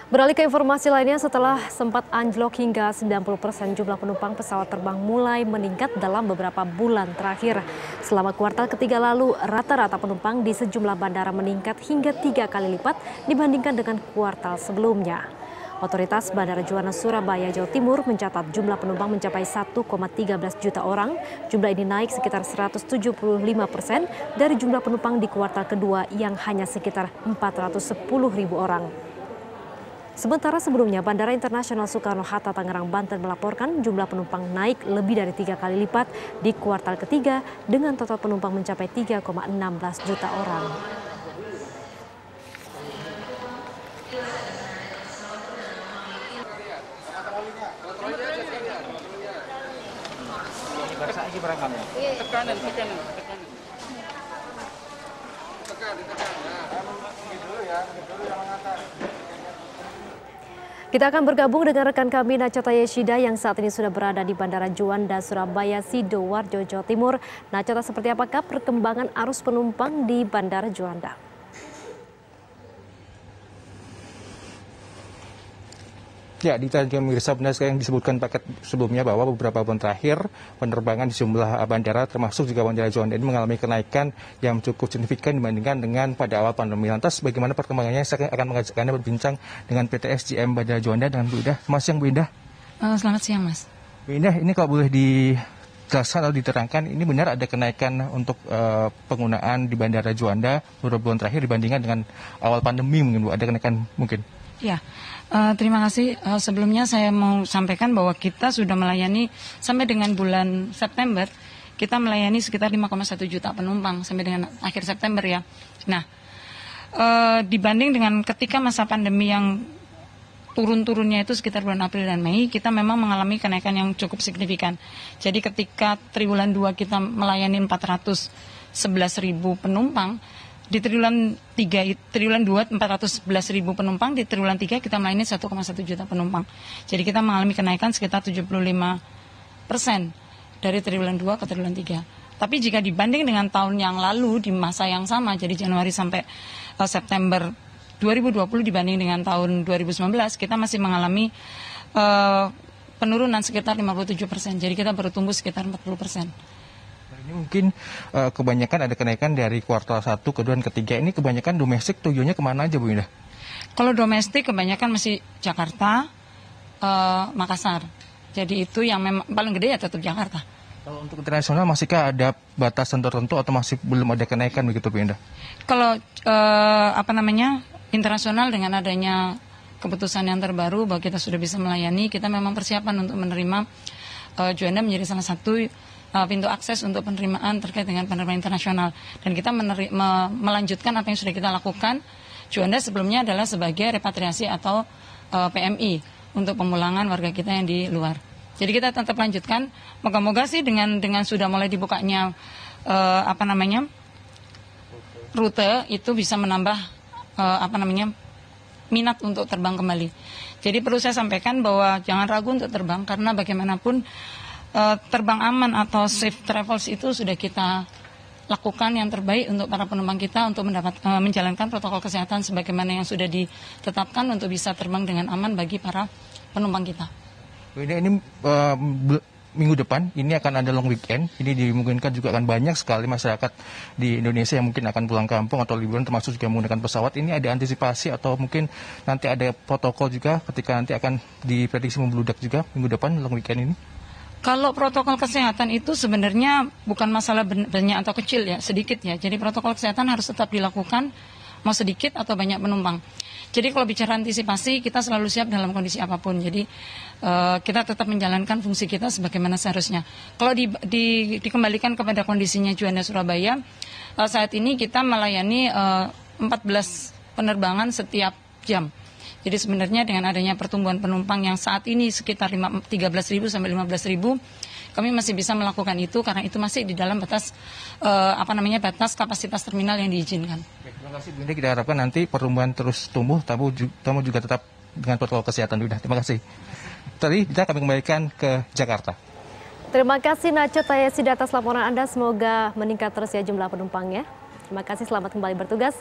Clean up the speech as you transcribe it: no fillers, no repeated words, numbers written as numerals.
Beralih ke informasi lainnya, setelah sempat anjlok hingga 90% jumlah penumpang pesawat terbang mulai meningkat dalam beberapa bulan terakhir. Selama kuartal ketiga lalu, rata-rata penumpang di sejumlah bandara meningkat hingga 3 kali lipat dibandingkan dengan kuartal sebelumnya. Otoritas Bandara Juanda Surabaya, Jawa Timur mencatat jumlah penumpang mencapai 1,13 juta orang. Jumlah ini naik sekitar 175% dari jumlah penumpang di kuartal kedua yang hanya sekitar 410.000 orang. Sementara sebelumnya, Bandara Internasional Soekarno-Hatta Tangerang, Banten melaporkan jumlah penumpang naik lebih dari 3 kali lipat di kuartal ketiga dengan total penumpang mencapai 3,16 juta orang. Kita akan bergabung dengan rekan kami Nachota Yeshida yang saat ini sudah berada di Bandara Juanda Surabaya Sidoarjo, Jawa Timur. Nachota, seperti apakah perkembangan arus penumpang di Bandara Juanda? Ya, di pemirsa, benar sekali yang disebutkan paket sebelumnya bahwa beberapa bulan terakhir penerbangan di sejumlah bandara termasuk juga Bandara Juanda ini mengalami kenaikan yang cukup signifikan dibandingkan dengan pada awal pandemi. Lantas bagaimana perkembangannya? Saya akan mengajak Anda berbincang dengan PT SJM Bandara Juanda dengan Bu Indah. Selamat siang, Bu Indah. Selamat siang, Mas. Bu Indah, ini kalau boleh dijelaskan atau diterangkan, ini benar ada kenaikan untuk penggunaan di Bandara Juanda beberapa bulan terakhir dibandingkan dengan awal pandemi mungkin, Bu? Ada kenaikan mungkin? Ya, terima kasih. Sebelumnya saya mau sampaikan bahwa kita sudah melayani sampai dengan bulan September, kita melayani sekitar 5,1 juta penumpang sampai dengan akhir September ya. Nah, dibanding dengan ketika masa pandemi yang turun-turunnya itu sekitar bulan April dan Mei, kita memang mengalami kenaikan yang cukup signifikan. Jadi ketika triwulan 2 kita melayani 411.000 penumpang, di triwulan 2 411.000 penumpang, di triwulan 3 kita melayani 1,1 juta penumpang. Jadi kita mengalami kenaikan sekitar 75% dari triwulan 2 ke triwulan 3. Tapi jika dibanding dengan tahun yang lalu di masa yang sama, jadi Januari sampai September 2020 dibanding dengan tahun 2019, kita masih mengalami penurunan sekitar 57%. Jadi kita baru tumbuh sekitar 40%. Ini mungkin kebanyakan ada kenaikan dari kuartal 1, kedua, dan ketiga. Ini kebanyakan domestik, tujuannya kemana aja, Bu Indah? Kalau domestik kebanyakan masih Jakarta, Makassar. Jadi itu yang memang paling gede ya tetap Jakarta. Kalau untuk internasional masihkah ada batasan tertentu atau masih belum ada kenaikan begitu, Bu Indah? Kalau internasional dengan adanya keputusan yang terbaru bahwa kita sudah bisa melayani, kita memang persiapan untuk menerima Juanda menjadi salah satu pintu akses untuk penerimaan terkait dengan penerbangan internasional. Dan kita melanjutkan apa yang sudah kita lakukan. Juanda sebelumnya adalah sebagai repatriasi atau PMI untuk pemulangan warga kita yang di luar. Jadi kita tetap lanjutkan. Moga-moga sih dengan sudah mulai dibukanya rute itu bisa menambah minat untuk terbang kembali. Jadi perlu saya sampaikan bahwa jangan ragu untuk terbang, karena bagaimanapun terbang aman atau safe travels itu sudah kita lakukan yang terbaik untuk para penumpang kita untuk menjalankan protokol kesehatan sebagaimana yang sudah ditetapkan untuk bisa terbang dengan aman bagi para penumpang kita. Ini minggu depan ini akan ada long weekend. Ini dimungkinkan juga akan banyak sekali masyarakat di Indonesia yang mungkin akan pulang kampung atau liburan, termasuk juga menggunakan pesawat. Ini ada antisipasi atau mungkin nanti ada protokol juga ketika nanti akan diprediksi membludak juga minggu depan long weekend ini? Kalau protokol kesehatan itu sebenarnya bukan masalah banyak atau kecil ya, sedikit ya. Jadi protokol kesehatan harus tetap dilakukan, mau sedikit atau banyak penumpang. Jadi kalau bicara antisipasi, kita selalu siap dalam kondisi apapun. Jadi kita tetap menjalankan fungsi kita sebagaimana seharusnya. Kalau dikembalikan kepada kondisinya Juanda Surabaya, saat ini kita melayani 14 penerbangan setiap jam. Jadi sebenarnya dengan adanya pertumbuhan penumpang yang saat ini sekitar 13.000 sampai 15.000, kami masih bisa melakukan itu karena itu masih di dalam batas batas kapasitas terminal yang diizinkan. Terima kasih, Bu Indah. Kita harapkan nanti pertumbuhan terus tumbuh, tamu juga tetap dengan protokol kesehatan, Bu Indah. Terima kasih. Tadi kita akan kembalikan ke Jakarta. Terima kasih Nachota Yeshida atas laporan Anda. Semoga meningkat terus ya jumlah penumpangnya. Terima kasih, selamat kembali bertugas.